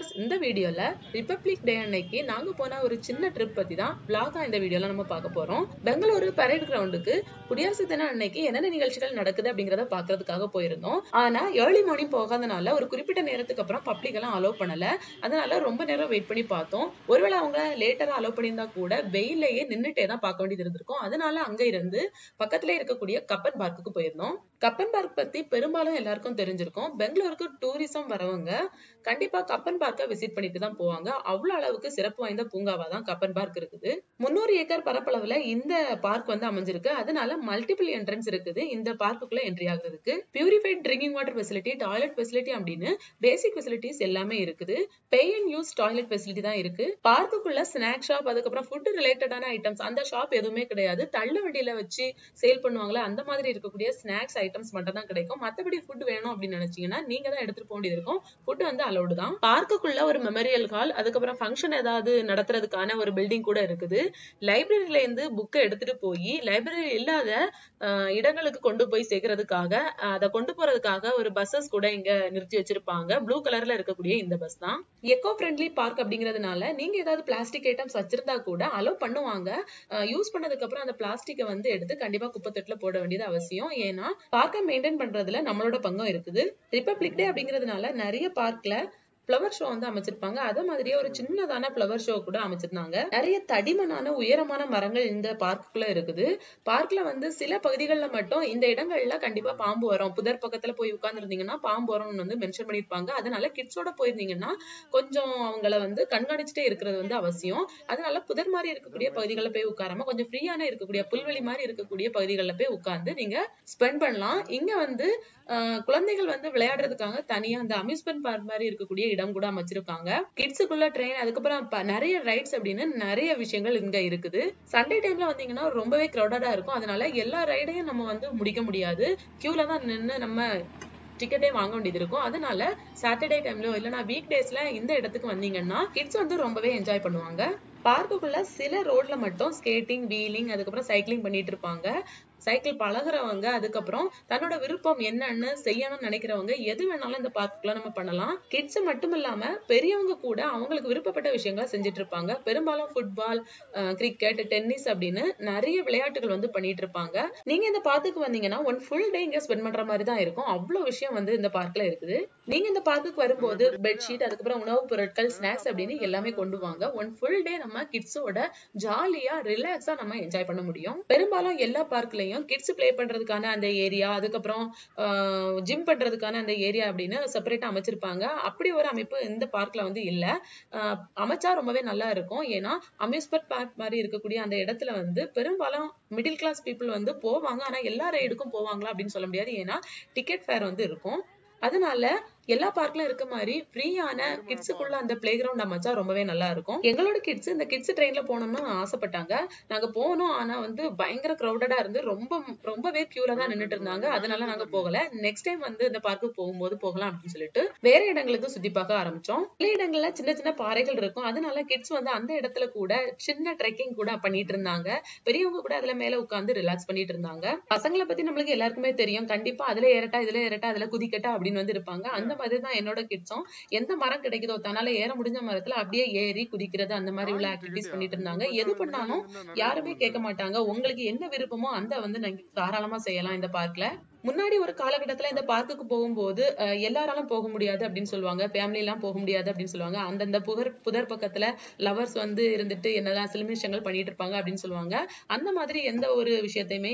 Viewers, இந்த வீடியோல republic டே அன்னைக்கு நாங்க போன ஒரு சின்ன ட்ரிப் பத்தி தான் vlog-ஆ இந்த வீடியோல நம்ம பார்க்க போறோம். பெங்களூரு பரேட் கிரவுண்டுக்கு குடியரசு தின அன்னைக்கு என்னென்ன நிகழ்ச்சிகள் நடக்குது அப்படிங்கறத பாக்குறதுக்காக போயிருந்தோம். ஆனா ஏர்லி மார்னிங் போகாதனால ஒரு குறிப்பிட்ட நேரத்துக்கு அப்புறம் பப்ளிக் எல்லாம் அலோவ் பண்ணல. அதனால ரொம்ப நேரம் வெயிட் பண்ணி பார்த்தோம். ஒருவேளை அவங்க லேட்டரா அலோவ் பண்ணியிருந்தா கூட வெயிலையே நின்னுட்டே தான் பார்க்க வேண்டியது இருந்திருக்கும். அதனால அங்க இருந்து பக்கத்துல இருக்கக்கூடிய கப்பன் பார்க்குக்கு போயிருந்தோம். கப்பன் பார்க் பத்தி பெரும்பாலும் எல்லாருக்கும் தெரிஞ்சிருக்கும். பெங்களூருக்கு டூரிசம் வரவங்க கண்டிப்பா கப்பன் பார்க்க விசிட் பண்ணிட்டு தான் போவாங்க. அவ்வளவு அளவுக்கு சிறப்பு வாய்ந்த பூங்காவா தான் கப்பன் பார்க் இருக்குது. 300 ஏக்கர் பரப்பளவுல இந்த பார்க் வந்து அமைஞ்சிருக்கு. அதனால மல்டிபிள் என்ட்ரன்ஸ் இருக்குது இந்த பார்க்குள்ள என்ட்ரி ஆகுறதுக்கு. Purified drinking water facility, toilet facility அப்படின்னு பேசிக் ஃபெசிலிட்டிஸ் எல்லாமே இருக்குது. Pay and use toilet facility தான் இருக்கு. பார்க்குள்ள ஸ்நாக் ஷாப், அதுக்கப்புறம் ஃபுட் ரிலேட்டடான ஐட்டம்ஸ் அந்த ஷாப் எதுவுமே கிடையாது. தள்ளு வண்டியில வச்சு சேல் பண்ணுவாங்களா அந்த மாதிரி இருக்கக்கூடிய ஸ்நாக்ஸ் ஐட்டம்ஸ் மட்டும் தான் கிடைக்கும். மத்தபடி ஃபுட் வேணும் அப்படின்னு நினைச்சீங்கன்னா நீங்க தான் எடுத்துட்டு போக வேண்டியது இருக்கும். ஃபுட் வந்து அலௌடு தான். பார்க்குள்ள ஒரு மெமோரியல் ஹால், அதுக்கப்புறம் ஃபங்க்ஷன் ஏதாவது நடத்துறதுக்கான ஒரு பில்டிங் கூட இருக்குது. லைப்ரரியில இருந்து புக்கை எடுத்துட்டு போய் லைப்ரரி இல்லாத இடங்களுக்கு கொண்டு போய் சேர்க்கறதுக்காக அதை கொண்டு போறதுக்காக ஒரு பஸ்ஸஸ் கூட இங்க நிறுத்தி வச்சிருப்பாங்க. ப்ளூ கலர்ல இருக்கக்கூடிய இந்த பஸ் தான். எக்கோ ஃப்ரெண்ட்லி பார்க் அப்படிங்கறதுனால நீங்க ஏதாவது பிளாஸ்டிக் ஐட்டம்ஸ் வச்சிருந்தா கூட அலோவ் பண்ணுவாங்க. யூஸ் பண்ணதுக்கு அப்புறம் அந்த பிளாஸ்டிக்கை வந்து எடுத்து கண்டிப்பா குப்பை தொட்டில போட வேண்டியது அவசியம். ஏன்னா பார்க்க மெயின்டைன் பண்றதுல நம்மளோட பங்கும் இருக்குது. ரிபப்ளிக் டே அப்படிங்கறதுனால நிறைய பார்க்ல ஃப்ளவர் ஷோ வந்து அமைச்சிருப்பாங்க. அதே மாதிரியே ஒரு சின்னதான ஃப்ளவர் ஷோ கூட அமைச்சிருந்தாங்க. நிறைய தடிமனான உயரமான மரங்கள் இந்த பார்க்குள்ள இருக்குது. பார்க்ல வந்து சில பகுதிகளில் மட்டும் இந்த இடங்கள்ல கண்டிப்பா பாம்பு வரும், புதர் பக்கத்துல போய் உட்கார்ந்து இருந்தீங்கன்னா பாம்பு வரும்னு வந்து மென்ஷன் பண்ணிருப்பாங்க. அதனால கிட்ஸோட போயிருந்தீங்கன்னா கொஞ்சம் அவங்கள வந்து கண்காணிச்சுட்டே இருக்கிறது வந்து அவசியம். அதனால புதர் மாதிரி இருக்கக்கூடிய பகுதிகளில் போய் உட்காராம கொஞ்சம் ஃப்ரீயான இருக்கக்கூடிய புல்வெளி மாதிரி இருக்கக்கூடிய பகுதிகளில் போய் உட்கார்ந்து நீங்க ஸ்பெண்ட் பண்ணலாம். இங்க வந்து குழந்தைகள் வந்து விளையாடுறதுக்காக தனியா அந்த அம்யூஸ்மெண்ட் பார்க் மாதிரி இருக்கக்கூடிய இடம் கூட அமைச்சிருக்காங்க. கிட்ஸுக்குள்ள ட்ரெயின், அதுக்கப்புறம் நிறைய ரைட்ஸ் அப்படின்னு நிறைய விஷயங்கள் இங்க இருக்குது. சண்டே டைம்ல வந்தீங்கன்னா ரொம்பவே கிரௌடடா இருக்கும். அதனால எல்லா ரைடையும் நம்ம வந்து முடிக்க முடியாது. கியூல தான் நின்று நம்ம டிக்கெட்டே வாங்க வேண்டியது இருக்கும். அதனால சாட்டர்டே டைம்லயோ இல்லைன்னா வீக் டேஸ்ல இந்த இடத்துக்கு வந்தீங்கன்னா கிட்ஸ் வந்து ரொம்பவே என்ஜாய் பண்ணுவாங்க. பார்க்குள்ள சில ரோட்ல மட்டும் ஸ்கேட்டிங், வீலிங், அதுக்கப்புறம் சைக்கிளிங் பண்ணிட்டு இருப்பாங்க. சைக்கிள் பழகுறவங்க, அதுக்கப்புறம் தன்னோட விருப்பம் என்னன்னு செய்யணும்னு நினைக்கிறவங்க எது வேணாலும் இந்த பார்க்குள்ள நம்ம பண்ணலாம். கிட்ஸ் மட்டும் இல்லாம பெரியவங்க கூட அவங்களுக்கு விருப்பப்பட்ட விஷயங்களை செஞ்சுட்டு இருப்பாங்க. பெரும்பாலும் ஃபுட்பால், கிரிக்கெட், டென்னிஸ் அப்படின்னு நிறைய விளையாட்டுகள் வந்து பண்ணிட்டு இருப்பாங்க. நீங்க இந்த பார்க்குக்கு வந்தீங்கன்னா ஒன் ஃபுல் டே இங்க ஸ்பெண்ட் பண்ற மாதிரி தான் இருக்கும். அவ்வளவு விஷயம் வந்து இந்த பார்க்ல இருக்குது. நீங்க இந்த பார்க்குக்கு வரும்போது பெட்ஷீட், அதுக்கப்புறம் உணவுப் பொருட்கள், ஸ்நாக்ஸ் அப்படின்னு எல்லாமே கொண்டு வாங்க. ஒன் ஃபுல் டே நம்ம கிட்ஸோட ஜாலியா ரிலாக்ஸா நம்ம என்ஜாய் பண்ண முடியும். பெரும்பாலும் எல்லா பார்க்லயும் கிட்ஸ் பிளே பண்றதுக்கான அந்த ஏரியா, அதுக்கப்புறம் ஜிம் பண்றதுக்கான அந்த ஏரியா அப்படின்னு செப்பரேட்டா அமைச்சிருப்பாங்க. அப்படி ஒரு அமைப்பு இந்த பார்க்ல வந்து இல்ல. அமைச்சா ரொம்பவே நல்லா இருக்கும். ஏன்னா அம்யூஸ்மெண்ட் பார்க் மாதிரி இருக்கக்கூடிய அந்த இடத்துல வந்து பெரும்பாலும் மிடில் கிளாஸ் பீப்புள் வந்து போவாங்க. ஆனா எல்லா ரைடுக்கும் போவாங்களா அப்படின்னு சொல்ல முடியாது. ஏன்னா டிக்கெட் ஃபேர் வந்து இருக்கும். அதனால எல்லா பார்க்ல இருக்க மாதிரி ஃப்ரீயான கிட்ஸுக்குள்ள அந்த பிளே கிரவுண்ட் அமைச்சா ரொம்பவே நல்லா இருக்கும். எங்களோட கிட்ஸ் இந்த கிட்ஸ் ட்ரெயின்ல போனோம்னு ஆசைப்பட்டாங்க. நாங்க போனோம். ஆனா வந்து பயங்கர கிரௌடடா இருந்து ரொம்பவே கியூல தான் நின்னுட்டு இருந்தாங்க. அதனால நாங்க போகல. நெக்ஸ்ட் டைம் வந்து இந்த பார்க்கு போகும்போது போகலாம் அப்படின்னு சொல்லிட்டு வேற இடங்களுக்கு சுத்தி பார்க்க ஆரம்பிச்சோம். சில இடங்கள்ல சின்ன சின்ன பாறைகள் இருக்கும். அதனால கிட்ஸ் வந்து அந்த இடத்துல கூட சின்ன ட்ரெக்கிங் கூட பண்ணிட்டு இருந்தாங்க. பெரியவங்க கூட அதுல மேல உட்கார்ந்து ரிலாக்ஸ் பண்ணிட்டு இருந்தாங்க. பசங்களை பத்தி நம்மளுக்கு எல்லாருக்குமே தெரியும். கண்டிப்பா அதுல ஏறட்டா, இதுல ஏறட்டா, அதுல குதிக்கட்டா அப்படின்னு வந்து இருப்பாங்க. அந்த மாதிரிதான் என்னோட கிட்ஸும் எந்த மரம் கிடைக்குதோ தன்னால ஏற முடிஞ்ச மரத்துல அப்படியே ஏறி குதிக்கிறது, அந்த மாதிரி உள்ள ஆக்டிவிட்டிஸ் பண்ணிட்டு இருந்தாங்க. எது பண்ணாலும் யாருமே கேட்க மாட்டாங்க. உங்களுக்கு என்ன விருப்பமோ அந்த வந்து நீங்க தாராளமா செய்யலாம் இந்த பார்க்ல. முன்னாடி ஒரு காலகட்டத்துல இந்த பார்க்குக்கு போகும்போது எல்லாராலும் போக முடியாது அப்படின்னு சொல்லுவாங்க. ஃபேமிலி எல்லாம் போக முடியாது அப்படின்னு சொல்லுவாங்க. அந்தந்த புதர் பக்கத்துல லவர்ஸ் வந்து இருந்துட்டு என்னெல்லாம் சிலுமிஷங்கள் பண்ணிட்டு இருப்பாங்க அப்படின்னு சொல்லுவாங்க. அந்த மாதிரி எந்த ஒரு விஷயத்தையுமே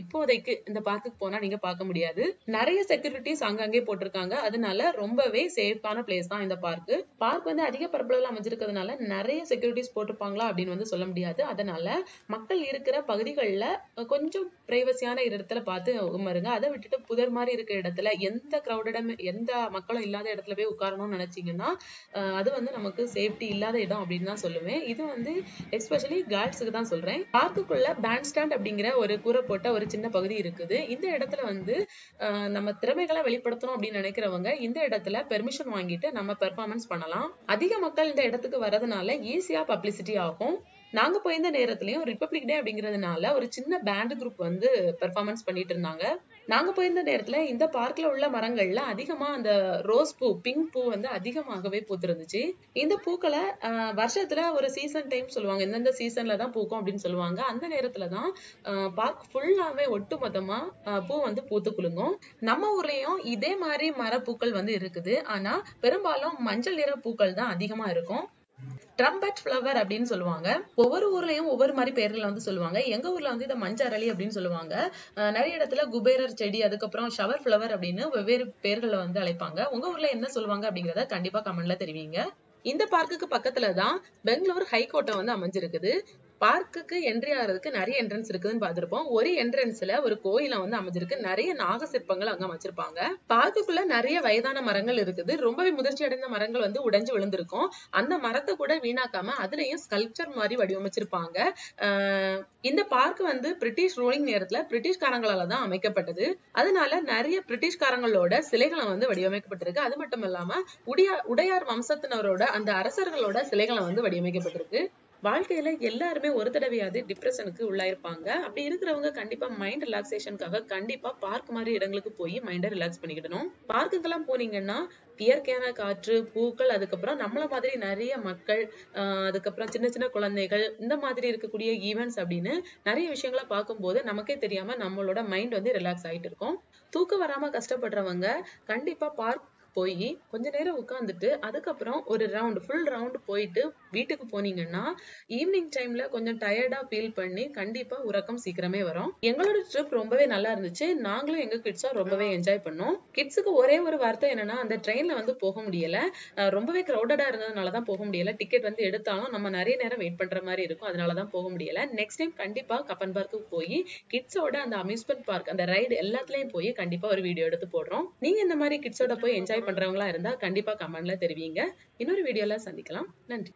இப்போதைக்கு இந்த பார்க்குக்கு போனா நீங்க பார்க்க முடியாது. நிறைய செக்யூரிட்டிஸ் அங்கங்கே போட்டிருக்காங்க. அதனால ரொம்பவே சேஃபான பிளேஸ் தான் இந்த பார்க். பார்க் வந்து அதிக பரப்பளவுல அமைஞ்சிருக்கிறதுனால நிறைய செக்யூரிட்டிஸ் போட்டிருப்பாங்களா அப்படின்னு வந்து சொல்ல முடியாது. அதனால மக்கள் இருக்கிற பகுதிகளில் கொஞ்சம் பிரைவசியான இடத்துல பார்த்து உமருங்க. அதை விட்டுட்டு புதர் மாதிரி இருக்க இடத்துல எந்த மக்களும் இல்லாத இடத்துல போய் உட்காரணும்னு நினைச்சீங்கன்னா அது வந்து நமக்கு சேஃப்டி இல்லாத இடம் அப்படின்னு தான் சொல்லுவேன். இது வந்து எஸ்பெஷலி கேர்ள்ஸுக்கு தான் சொல்றேன். பார்க்குள்ள பேண்ட் ஸ்டாண்ட் அப்படிங்கிற ஒரு கூரை போட்ட ஒரு சின்ன பகுதி இருக்குது. இந்த இடத்துல வந்து நம்ம திறமைகளை வெளிப்படுத்தணும் அப்படின்னு நினைக்கிறவங்க இந்த இடத்துல பெர்மிஷன் வாங்கிட்டு நம்ம பெர்ஃபார்மன்ஸ் பண்ணலாம். அதிக மக்கள் இந்த இடத்துக்கு வரதுனால ஈஸியா பப்ளிசிட்டி ஆகும். நாங்க போயிருந்த நேரத்துலயும் ரிப்பப்ளிக் டே அப்படிங்கறதுனால ஒரு சின்ன பேண்ட் குரூப் வந்து பெர்ஃபார்மன்ஸ் பண்ணிட்டு இருந்தாங்க. நாங்க போயிருந்த நேரத்துல இந்த பார்க்ல உள்ள மரங்கள்ல அதிகமா அந்த ரோஸ் பூ, பிங்க் பூ வந்து அதிகமாகவே பூத்திருந்துச்சு. இந்த பூக்களை வருஷத்துல ஒரு சீசன் டைம் சொல்லுவாங்க, எந்தெந்த சீசன்ல தான் பூக்கும் அப்படின்னு சொல்லுவாங்க. அந்த நேரத்துலதான் பார்க் ஃபுல்லாவே ஒட்டு மொத்தமா பூ வந்து பூத்து குலுங்கும். நம்ம ஊர்லயும் இதே மாதிரி மரப்பூக்கள் வந்து இருக்குது. ஆனா பெரும்பாலும் மஞ்சள் நிற பூக்கள் தான் அதிகமா இருக்கும். ட்ரம்பட் ஃபிளவர் அப்படின்னு சொல்லுவாங்க. ஒவ்வொரு ஊர்லயும் ஒவ்வொரு மாதிரி பேர்ல வந்து சொல்லுவாங்க. எங்க ஊர்ல வந்து இதை மஞ்சரளி அப்படின்னு சொல்லுவாங்க. நிறைய இடத்துல குபேரர் செடி, அதுக்கப்புறம் ஷவர் ஃபிளவர் அப்படின்னு வெவ்வேறு பேர்களை வந்து அழைப்பாங்க. உங்க ஊர்ல என்ன சொல்லுவாங்க அப்படிங்கறத கண்டிப்பா கமெண்ட்ல தெரிவிங்க. இந்த பார்க்குக்கு பக்கத்துலதான் பெங்களூர் ஹைகோர்ட்டை வந்து அமைஞ்சிருக்குது. பார்க்குக்கு என்ட்ரி ஆகிறதுக்கு நிறைய என்ட்ரன்ஸ் இருக்குதுன்னு பார்த்திருப்போம். ஒரு என்ட்ரன்ஸ்ல ஒரு கோயில வந்து அமைஞ்சிருக்கு. நிறைய நாக சிற்பங்கள் அங்க வச்சிருப்பாங்க. பார்க்குக்குள்ள நிறைய வயதான மரங்கள் இருக்குது. ரொம்பவே முதிர்ச்சி அடைந்த மரங்கள் வந்து உடைஞ்சு விழுந்திருக்கும். அந்த மரத்தை கூட வீணாக்காம அதுலயும் ஸ்கல்ப்சர் மாதிரி வடிவமைச்சிருப்பாங்க. இந்த பார்க் வந்து பிரிட்டிஷ் ரூலிங் நேரத்துல பிரிட்டிஷ்காரங்களால தான் அமைக்கப்பட்டது. அதனால நிறைய பிரிட்டிஷ்காரங்களோட சிலைகளை வந்து வடிவமைக்கப்பட்டிருக்கு. அது மட்டும் இல்லாம உடையார் வம்சத்தினரோட அந்த அரசர்களோட சிலைகளை வந்து வடிவமைக்கப்பட்டிருக்கு. வாழ்க்கையில எல்லாருமே ஒரு தடவையாவது டிப்ரெஷனுக்கு உள்ளாயிருப்பாங்க. அப்படி இருக்கிறவங்க கண்டிப்பா மைண்ட் ரிலாக்ஸேஷனுக்காக கண்டிப்பா பார்க் மாதிரி இடங்களுக்கு போய் மைண்டை ரிலாக்ஸ் பண்ணிக்கிடணும். பார்க்குக்கெல்லாம் போனீங்கன்னா இயற்கையான காற்று, பூக்கள், அதுக்கப்புறம் நம்மள மாதிரி நிறைய மக்கள், அதுக்கப்புறம் சின்ன சின்ன குழந்தைகள், இந்த மாதிரி இருக்கக்கூடிய ஈவெண்ட்ஸ் அப்படின்னு நிறைய விஷயங்களை பார்க்கும்போது நமக்கே தெரியாம நம்மளோட மைண்ட் வந்து ரிலாக்ஸ் ஆயிட்டு இருக்கும். தூக்கம் வராம கஷ்டப்படுறவங்க கண்டிப்பா பார்க் போய் கொஞ்ச நேரம் உட்காந்துட்டு அதுக்கப்புறம் ஒரு ஃபுல் ரவுண்ட் போயிட்டு வீட்டுக்கு போனீங்கன்னா ஈவினிங் டைம்ல கொஞ்சம் டயர்டா ஃபீல் பண்ணி கண்டிப்பா உறக்கம் சீக்கிரமே வரும். எங்களோட ட்ரிப் ரொம்பவே நல்லா இருந்துச்சு. நாங்களும் எங்க கிட்ஸா ரொம்பவே என்ஜாய் பண்ணோம். கிட்ஸுக்கு ஒரே ஒரு வார்த்தை என்னன்னா, அந்த ட்ரெயின்ல வந்து போக முடியல, ரொம்பவே கிரௌடடா இருந்ததுனாலதான் போக முடியல. டிக்கெட் வந்து எடுத்தாலும் நம்ம நிறைய நேரம் வெயிட் பண்ற மாதிரி இருக்கும், அதனாலதான் போக முடியல. நெக்ஸ்ட் டைம் கண்டிப்பா கப்பன் பார்க்கு போய் கிட்ஸோட அந்த அம்யூஸ்மெண்ட் பார்க், அந்த ரைடு எல்லாத்துலயும் போய் கண்டிப்பா ஒரு வீடியோ எடுத்து போடுறோம். நீங்க இந்த மாதிரி கிட்ஸோட போய் என்ஜாய் பண்றவங்களா இருந்தா கண்டிப்பா கமெண்ட்ல தெரிவிங்க. இன்னொரு வீடியோல சந்திக்கலாம். நன்றி.